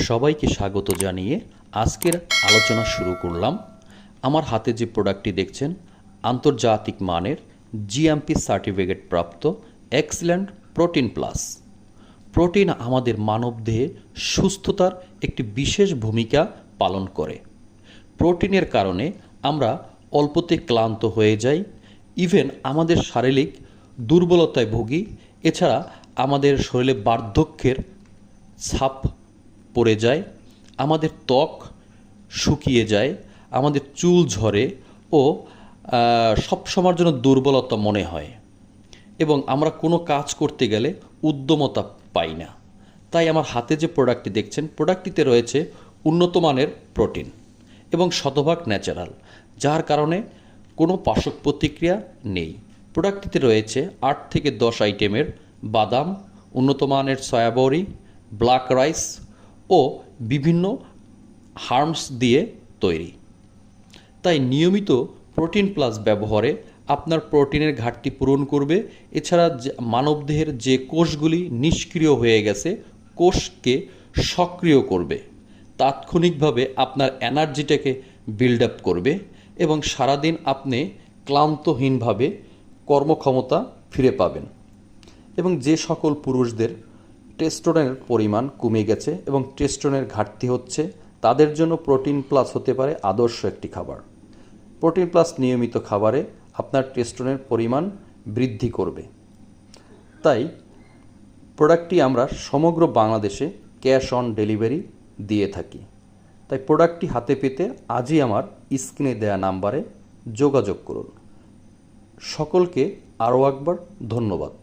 সবাইকে স্বাগত জানিয়ে আজকের আলোচনা শুরু করলাম। আমার হাতে যে প্রোডাক্টটি দেখছেন আন্তর্জাতিক মানের জিএমপি সার্টিফিকেট প্রাপ্ত এক্সিলেন্ট প্রোটিন প্লাস। প্রোটিন আমাদের মানবদেহে সুস্থতার একটি বিশেষ ভূমিকা পালন করে। প্রোটিনের কারণে আমরা অল্পতে ক্লান্ত হয়ে যাই, ইভেন আমাদের শারীরিক দুর্বলতায় ভুগি। এছাড়া আমাদের শরীরে বার্ধক্যের ছাপ পড়ে যায়, আমাদের ত্বক শুকিয়ে যায়, আমাদের চুল ঝরে ও সব সময়ের জন্য দুর্বলতা মনে হয় এবং আমরা কোনো কাজ করতে গেলে উদ্যমতা পাই না। তাই আমার হাতে যে প্রোডাক্টটি দেখছেন, প্রোডাক্টটিতে রয়েছে উন্নত মানের প্রোটিন এবং শতভাগ ন্যাচারাল, যার কারণে কোনো পার্শ্ব প্রতিক্রিয়া নেই। প্রোডাক্টটিতে রয়েছে 8 থেকে 10 আইটেমের বাদাম, উন্নত মানের সয়াবড়ি, ব্ল্যাক রাইস ও বিভিন্ন হার্বস দিয়ে তৈরি। তাই নিয়মিত প্রোটিন প্লাস ব্যবহারে আপনার প্রোটিনের ঘাটতি পূরণ করবে। এছাড়া মানবদেহের যে কোষগুলি নিষ্ক্রিয় হয়ে গেছে, কোষকে সক্রিয় করবে, তাৎক্ষণিকভাবে আপনার এনার্জিটাকে বিল্ড আপ করবে এবং সারাদিন আপনি ক্লান্তহীনভাবে কর্মক্ষমতা ফিরে পাবেন। এবং যে সকল পুরুষদের টেস্টোস্টেরনের পরিমাণ কমে গেছে এবং টেস্টোস্টেরনের ঘাটতি হচ্ছে, তাদের জন্য প্রোটিন প্লাস হতে পারে আদর্শ একটি খাবার। প্রোটিন প্লাস নিয়মিত খাবারে আপনার টেস্টোস্টেরনের পরিমাণ বৃদ্ধি করবে। তাই প্রোডাক্টটি আমরা সমগ্র বাংলাদেশে ক্যাশ অন ডেলিভারি দিয়ে থাকি। তাই প্রোডাক্টটি হাতে পেতে আজই আমার স্ক্রিনে দেওয়া নাম্বারে যোগাযোগ করুন। সকলকে আরও একবার ধন্যবাদ।